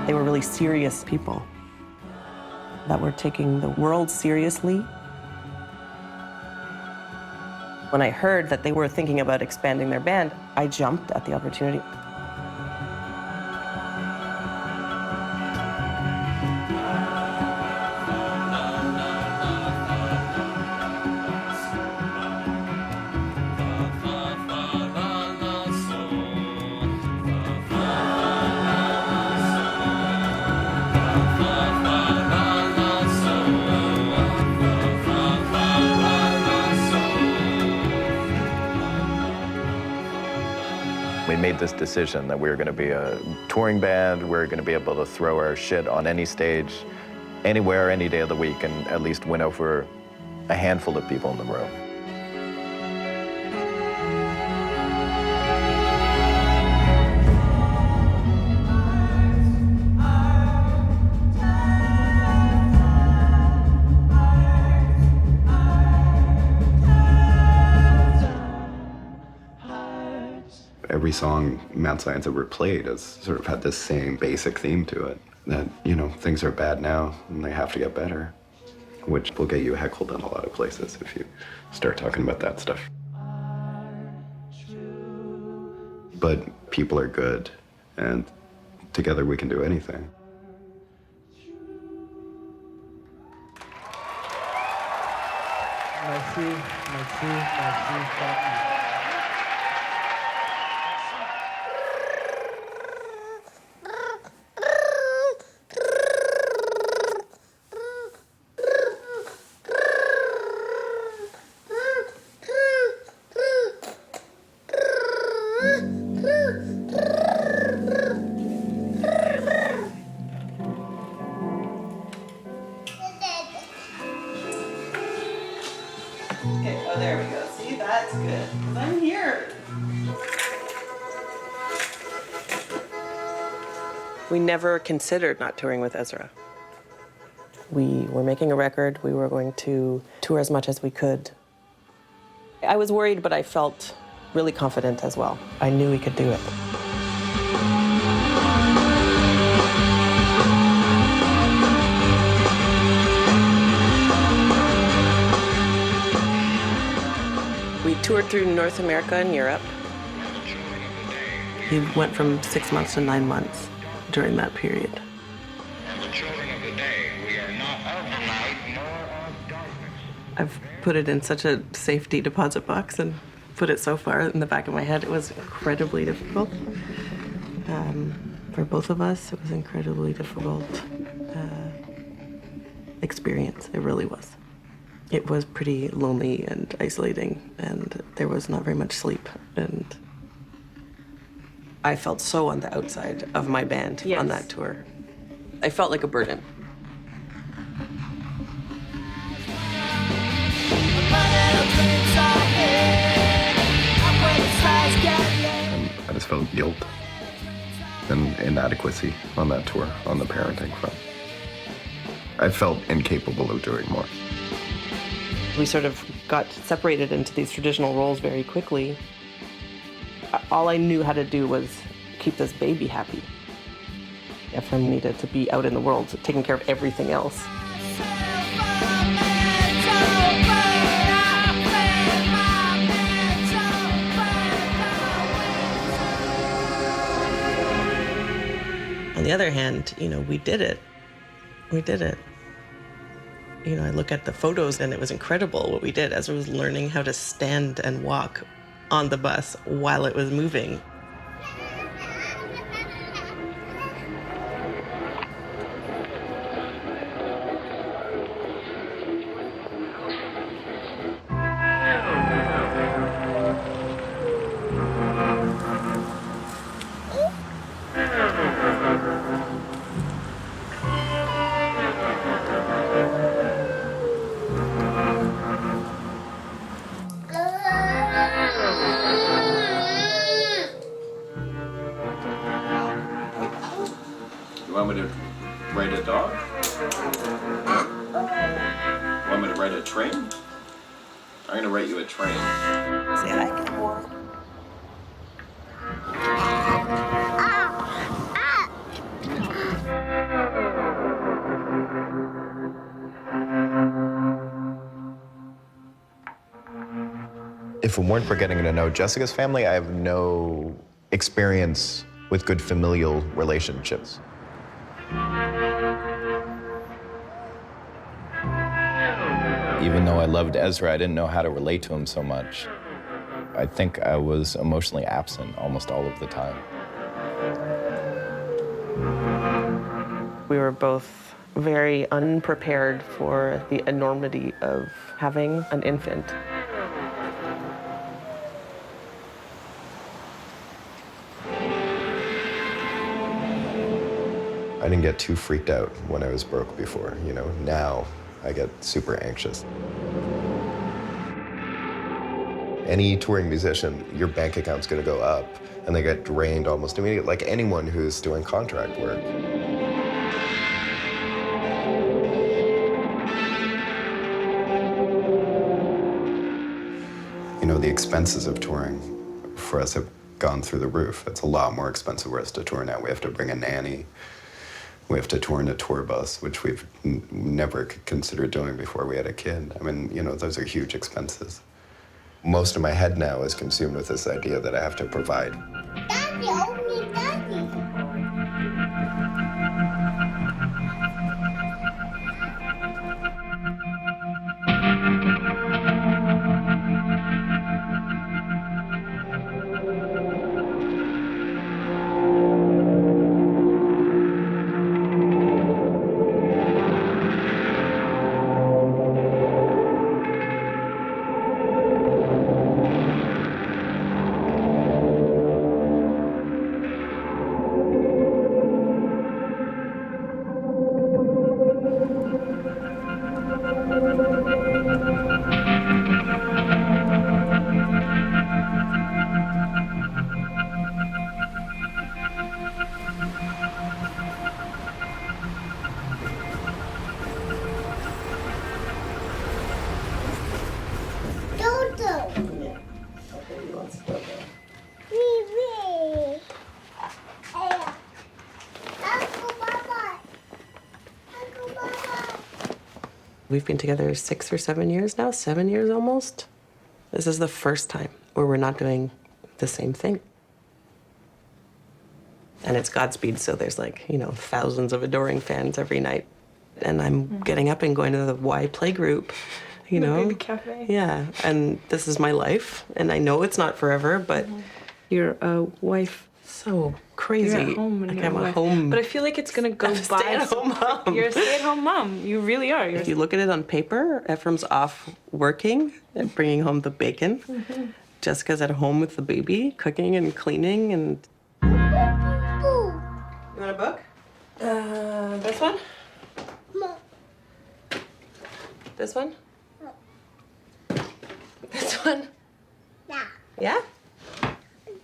They were really serious people that were taking the world seriously. When I heard that they were thinking about expanding their band, I jumped at the opportunity. We made this decision that we were going to be a touring band. We were going to be able to throw our shit on any stage, anywhere, any day of the week, and at least win over a handful of people in the room. Every song Mad Science ever played has sort of had this same basic theme to it, that, you know, things are bad now and they have to get better, which will get you heckled in a lot of places if you start talking about that stuff. But people are good, and together we can do anything. Merci, merci, merci, thank you. Okay, oh, there we go. See, that's good, 'cause I'm here. We never considered not touring with Ezra. We were making a record. We were going to tour as much as we could. I was worried, but I felt really confident as well. I knew we could do it. We toured through North America and Europe. He went from 6 months to 9 months during that period. I've put it in such a safety deposit box and put it so far in the back of my head. It was incredibly difficult. For both of us, it was an incredibly difficult experience. It really was. It was pretty lonely and isolating, and there was not very much sleep. And I felt so on the outside of my band on that tour. I felt like a burden. I just felt guilt and inadequacy on that tour, on the parenting front. I felt incapable of doing more. We sort of got separated into these traditional roles very quickly. All I knew how to do was keep this baby happy. Ephraim needed to be out in the world, taking care of everything else. On the other hand, you know, we did it. We did it. You know, I look at the photos and it was incredible what we did. Ezra was learning how to stand and walk on the bus while it was moving. You want me to write a dog? You want me to write a train? I'm gonna write you a train. See, I like it. If it weren't for getting to know Jessica's family, I have no experience with good familial relationships. Even though I loved Ezra, I didn't know how to relate to him so much. I think I was emotionally absent almost all of the time. We were both very unprepared for the enormity of having an infant. I didn't get too freaked out when I was broke before, you know. Now I get super anxious. Any touring musician, your bank account's gonna go up and they get drained almost immediately, like anyone who's doing contract work. You know, the expenses of touring for us have gone through the roof. It's a lot more expensive for us to tour now. We have to bring a nanny. We have to tour in a tour bus, which we've never considered doing before we had a kid. I mean, you know, those are huge expenses. Most of my head now is consumed with this idea that I have to provide. Daddy, hold me, Daddy. Dodo. Wee. Hey. Uncle Baba. Uncle Baba. We've been together 6 or 7 years now, 7 years almost. This is the first time where we're not doing the same thing. And it's Godspeed, so there's like, you know, thousands of adoring fans every night. And I'm getting up and going to the Y play group, you know. Baby cafe. Yeah, and this is my life, and I know it's not forever, but Your wife. so crazy. You're at home. And Like your I'm a wife. home. But I feel like it's gonna go I'm a by. stay-at-home mom. You're a stay-at-home mom. You really are. You're If you look at it on paper, Ephraim's off working and bringing home the bacon. Jessica's at home with the baby, cooking and cleaning. And Boo. you want a book? This one. Mom. This one. This one. Da. Yeah.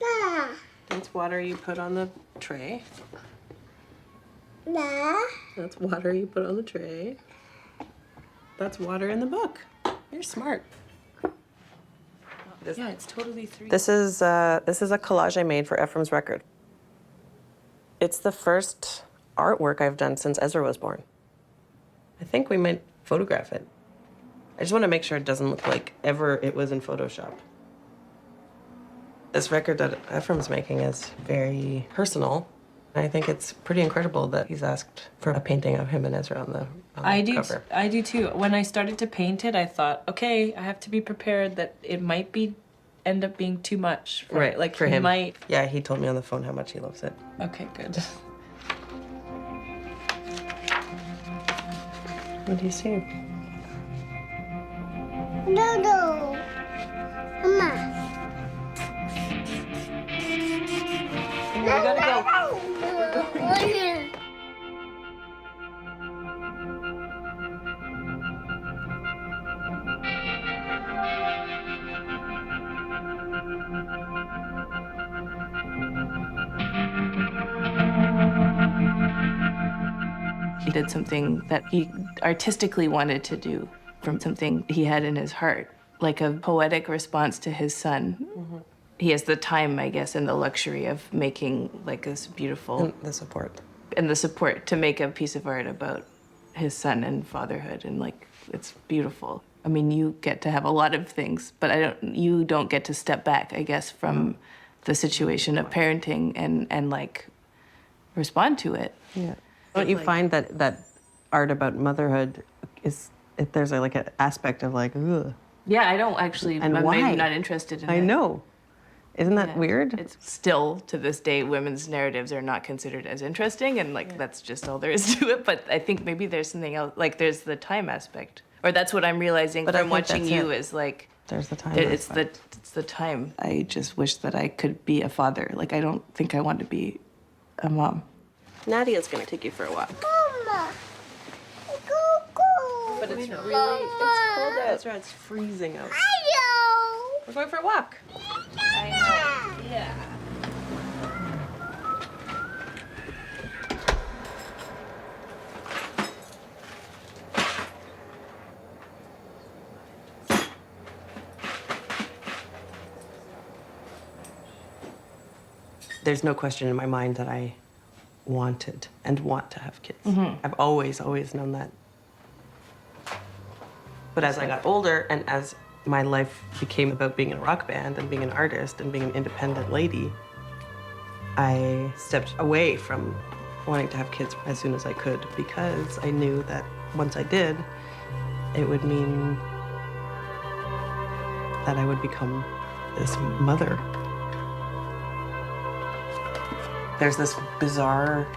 Da. That's water you put on the tray. Da. That's water you put on the tray. That's water in the book. You're smart. Yeah, it's totally 3. This is a collage I made for Ephraim's record. It's the first artwork I've done since Ezra was born. I think we might photograph it. I just want to make sure it doesn't look like ever it was in Photoshop. This record that Ephraim's making is very personal. I think it's pretty incredible that he's asked for a painting of him and Ezra on the cover. I do too. When I started to paint it, I thought, okay, I have to be prepared that it might end up being too much. Right, Like for he him. might. Yeah, he told me on the phone how much he loves it. Okay, good. What do you see? Dodo. Mama. We gotta go. He did something that he artistically wanted to do from something he had in his heart, like a poetic response to his son. Mm-hmm. He has the time, I guess, and the luxury of making like this beautiful The support. and the support to make a piece of art about his son and fatherhood, and like it's beautiful. I mean, you get to have a lot of things, but you don't get to step back, I guess, from the situation of parenting and like respond to it. Yeah. Don't you find that art about motherhood is, if there's like an aspect of like, ugh. Yeah, I don't actually, And I'm why? maybe not interested in it. I know. Isn't that Yeah. weird? It's still, to this day, women's narratives are not considered as interesting, and like that's just all there is to it. But I think maybe there's something else, like there's the time aspect. Or that's what I'm realizing But I from think watching that's you it. is like, There's the time. it's aspect. the time. I just wish that I could be a father. Like I don't think I want to be a mom. Nadia's gonna take you for a walk. Mama. Go, go. But it's really, it's cold out. That's right, it's freezing out. Hello. We're going for a walk. Yeah. There's no question in my mind that I wanted and want to have kids. I've always known that. But as I got older and as my life became about being in a rock band and being an artist and being an independent lady, I stepped away from wanting to have kids as soon as I could because I knew that once I did, it would mean that I would become this mother. There's this bizarre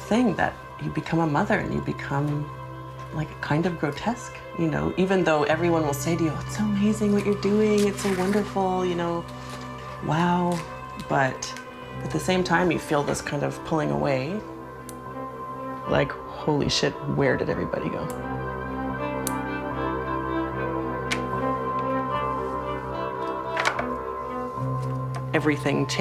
thing that you become a mother and you become like kind of grotesque, you know, even though everyone will say to you, it's so amazing what you're doing, it's so wonderful, you know, wow. But at the same time, you feel this kind of pulling away, like, holy shit, where did everybody go? Everything changed.